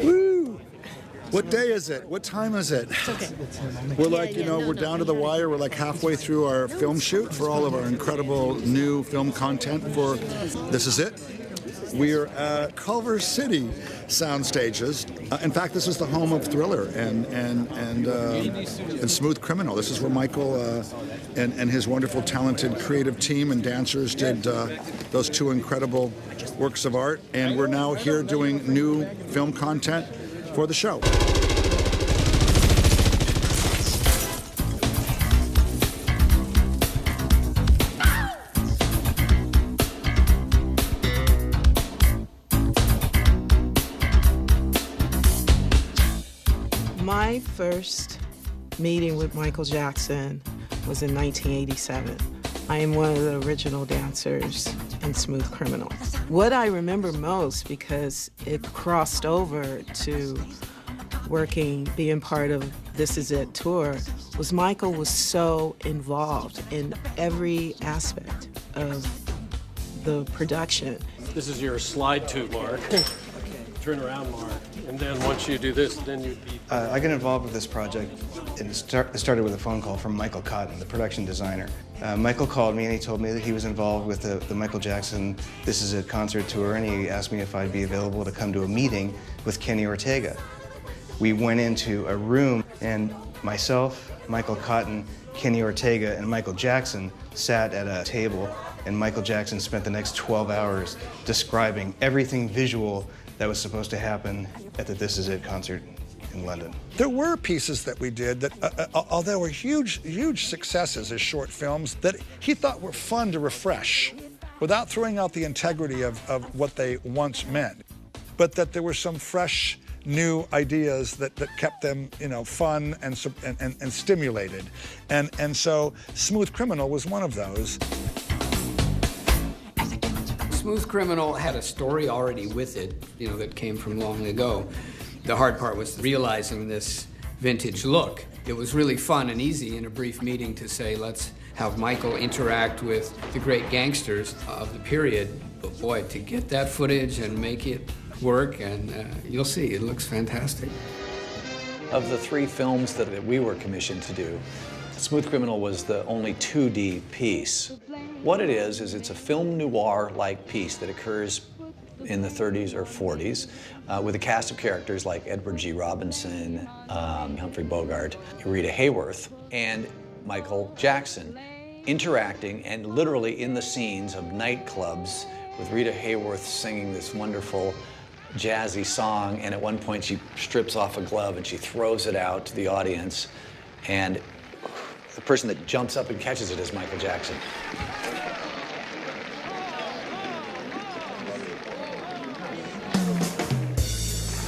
Woo! What day is it? What time is it? It's okay. We're like, we're down to the wire. We're like halfway through our film shoot for all of our incredible new film content for This Is It. We are at Culver City Sound Stages. In fact, this is the home of Thriller and Smooth Criminal. This is where Michael and his wonderful, talented, creative team and dancers did those two incredible works of art. And we're now here doing new film content for the show. My first meeting with Michael Jackson was in 1987. I am one of the original dancers in Smooth Criminal. What I remember most, because it crossed over to being part of This Is It tour, was Michael was so involved in every aspect of the production. This is your slide to Mark. Turn around, Mark. And then once you do this, then you beat. I got involved with this project. It started with a phone call from Michael Cotton, the production designer. Michael called me and he told me that he was involved with the Michael Jackson This Is It concert tour, and he asked me if I'd be available to come to a meeting with Kenny Ortega. We went into a room, and myself, Michael Cotton, Kenny Ortega, and Michael Jackson sat at a table, and Michael Jackson spent the next 12 hours describing everything visual that was supposed to happen at the This Is It concert in London. There were pieces that we did that, although were huge successes as short films, that he thought were fun to refresh without throwing out the integrity of what they once meant, but that there were some fresh, new ideas that kept them, fun and stimulated. And so Smooth Criminal was one of those. Smooth Criminal had a story already with it, that came from long ago. The hard part was realizing this vintage look. It was really fun and easy in a brief meeting to say, let's have Michael interact with the great gangsters of the period. But boy, to get that footage and make it work, and you'll see, it looks fantastic. Of the 3 films that we were commissioned to do, Smooth Criminal was the only 2D piece. What it is it's a film noir-like piece that occurs in the 30s or 40s with a cast of characters like Edward G. Robinson, Humphrey Bogart, Rita Hayworth, and Michael Jackson interacting and literally in the scenes of nightclubs with Rita Hayworth singing this wonderful jazzy song, and at one point she strips off a glove and she throws it out to the audience, and the person that jumps up and catches it is Michael Jackson.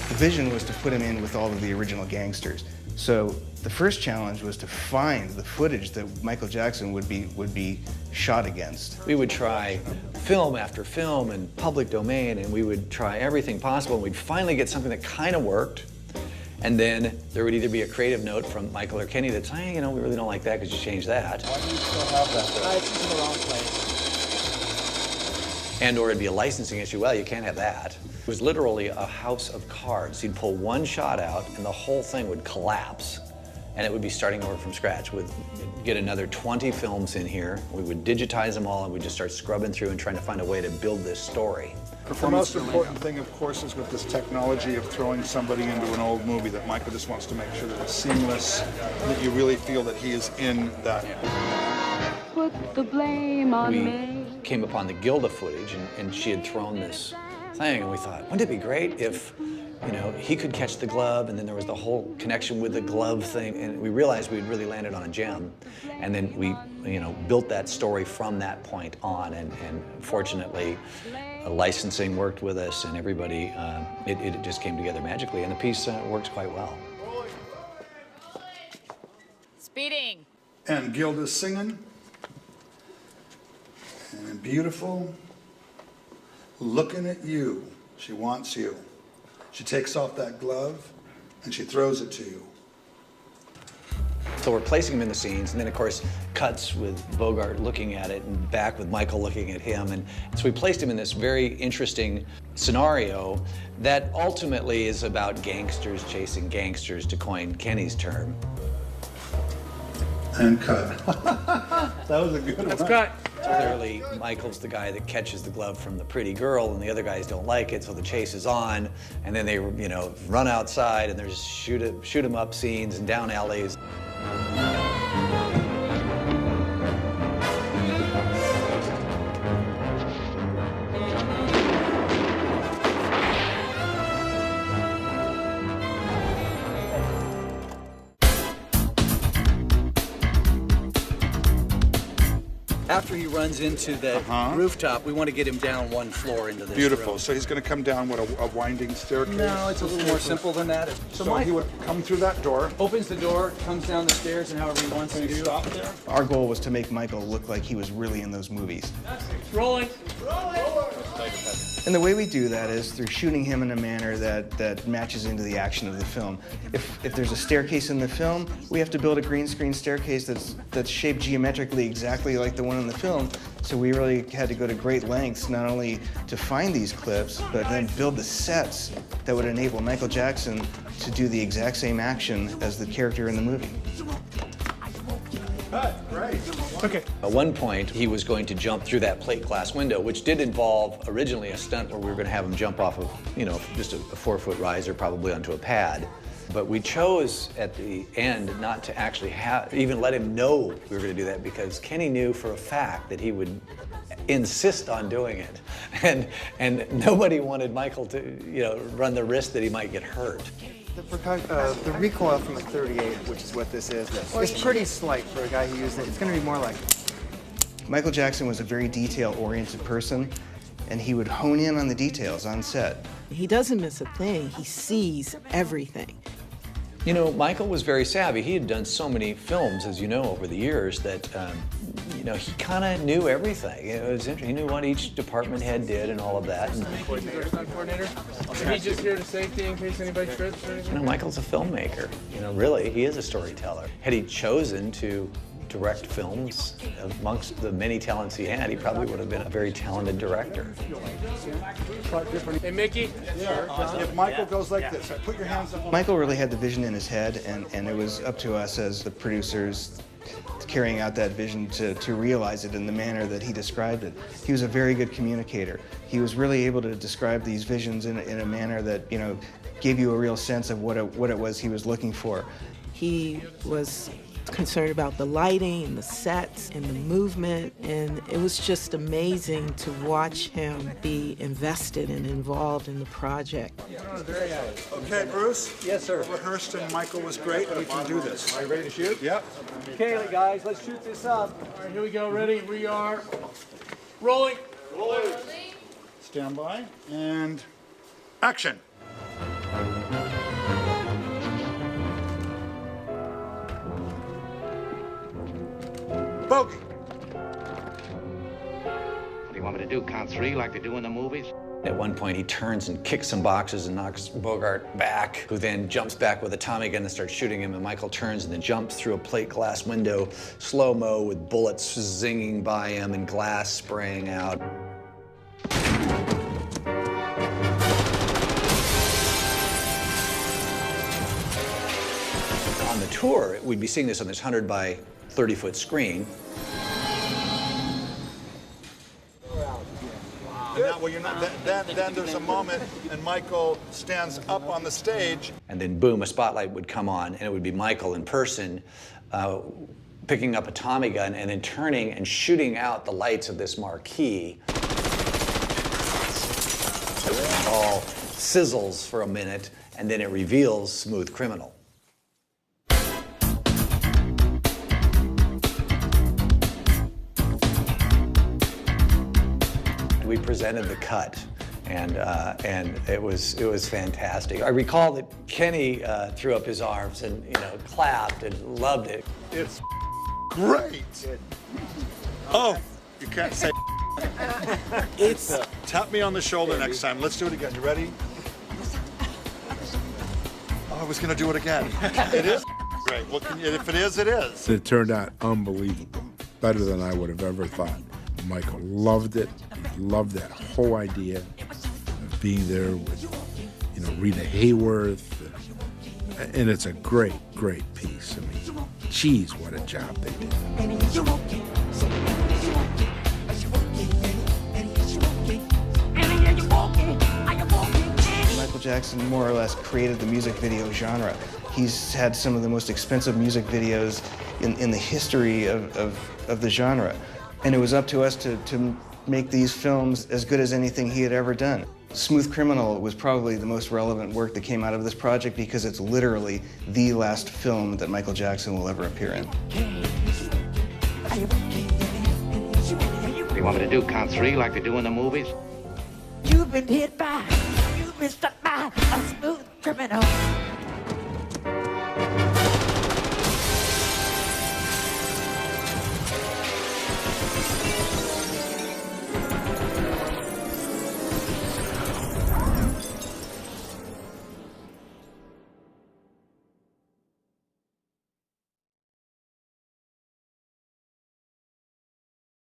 The vision was to put him in with all of the original gangsters. So the first challenge was to find the footage that Michael Jackson would be shot against. We would try film after film and public domain, and we would try everything possible, and we'd finally get something that kind of worked. And then there would either be a creative note from Michael or Kenny that's, hey, we really don't like that because you changed that. Why do you still have that there? It's just in the wrong place. And or it'd be a licensing issue. Well, you can't have that. It was literally a house of cards. He'd pull one shot out and the whole thing would collapse. And it would be starting over from scratch. We'd get another 20 films in here. We would digitize them all and we'd just start scrubbing through and trying to find a way to build this story. The most important thing, of course, is with this technology of throwing somebody into an old movie that Michael just wants to make sure that it's seamless, that you really feel that he is in that. Put the blame on me. We came upon the Gilda footage, and she had thrown this thing, and we thought, wouldn't it be great if, he could catch the glove, and then there was the whole connection with the glove thing, and we realized we'd really landed on a gem. And then we, built that story from that point on, and fortunately, licensing worked with us, and everybody, it just came together magically, and the piece works quite well. Speeding. And Gilda's singing. And beautiful. Looking at you. She wants you. She takes off that glove and she throws it to you. So we're placing him in the scenes, and then of course cuts with Bogart looking at it and back with Michael looking at him. And so we placed him in this very interesting scenario that ultimately is about gangsters chasing gangsters, to coin Kenny's term. And cut. That was a good one. Let's cut. Clearly, Michael's the guy that catches the glove from the pretty girl, and the other guys don't like it, so the chase is on, and then they, you know, run outside, and there's shoot 'em up scenes and down alleys. After he runs into the rooftop, we want to get him down one floor into this Beautiful. room. So he's going to come down, what, a winding staircase? No, it's a little more simple than that. So he would come through that door. Opens the door, comes down the stairs, and however he wants to do. Stop there. Our goal was to make Michael look like he was really in those movies. Rolling. And the way we do that is through shooting him in a manner that matches into the action of the film. If there's a staircase in the film, we have to build a green screen staircase that's shaped geometrically exactly like the one in the film. So we really had to go to great lengths not only to find these clips, but then build the sets that would enable Michael Jackson to do the exact same action as the character in the movie. Right. Okay. At one point, he was going to jump through that plate glass window, which did involve originally a stunt where we were going to have him jump off of, you know, just a 4-foot riser, probably onto a pad. But we chose at the end not to actually even let him know we were going to do that, because Kenny knew for a fact that he would insist on doing it, and nobody wanted Michael to, you know, run the risk that he might get hurt. The recoil from a .38, which is what this is pretty slight for a guy who used it. It's going to be more like... Michael Jackson was a very detail-oriented person, and he would hone in on the details on set. He doesn't miss a thing. He sees everything. You know, Michael was very savvy. He had done so many films, as you know, over the years that, you know, he kind of knew everything. It was interesting. He knew what each department head did and all of that. And, Coordinator. Is he just here to safety in case anybody trips or anything? you know, Michael's a filmmaker. You know, really, he is a storyteller. Had he chosen to direct films amongst the many talents he had, he probably would have been a very talented director. Hey, Mickey. If Michael goes like this, put your hands up. Michael really had the vision in his head, and it was up to us as the producers carrying out that vision to realize it in the manner that he described it. He was a very good communicator. He was really able to describe these visions in a manner that, you know, gave you a real sense of what it was he was looking for. He was concerned about the lighting and the sets and the movement, and it was just amazing to watch him be invested and involved in the project. Okay, Bruce? Yes, sir. Rehearsed and Michael was great. We can do this. Are you ready to shoot? Yep. Okay, guys, let's shoot this up. All right, here we go. Ready? We are rolling. Stand by. And action. Bogey. What do you want me to do, count 3 like they do in the movies? At one point, he turns and kicks some boxes and knocks Bogart back, who then jumps back with a Tommy gun and starts shooting him, and Michael turns and then jumps through a plate glass window, slow-mo, with bullets zinging by him and glass spraying out. On the tour, we'd be seeing this on this 100 by 30-foot screen. Well, you're not. Then there's a moment, and Michael stands up on the stage. And then, boom, a spotlight would come on, and it would be Michael in person picking up a Tommy gun and then turning and shooting out the lights of this marquee. It all sizzles for a minute, and then it reveals Smooth Criminal. We presented the cut, and it was fantastic. I recall that Kenny threw up his arms and, you know, clapped and loved it. It's great. Oh, you can't say. It's Tap me on the shoulder next time. Let's do it again. You ready? Oh, I was gonna do it again. It is great. Well, if it is, it is. It turned out unbelievable, better than I would have ever thought. Michael loved it. He loved that whole idea of being there with, Rita Hayworth. And it's a great, great piece. I mean, geez, what a job they did. Michael Jackson more or less created the music video genre. He's had some of the most expensive music videos in the history of the genre. And it was up to us to make these films as good as anything he had ever done. Smooth Criminal was probably the most relevant work that came out of this project because it's literally the last film that Michael Jackson will ever appear in. You want me to do count 3 like they do in the movies? You've been hit by, you've been struck by a smooth criminal.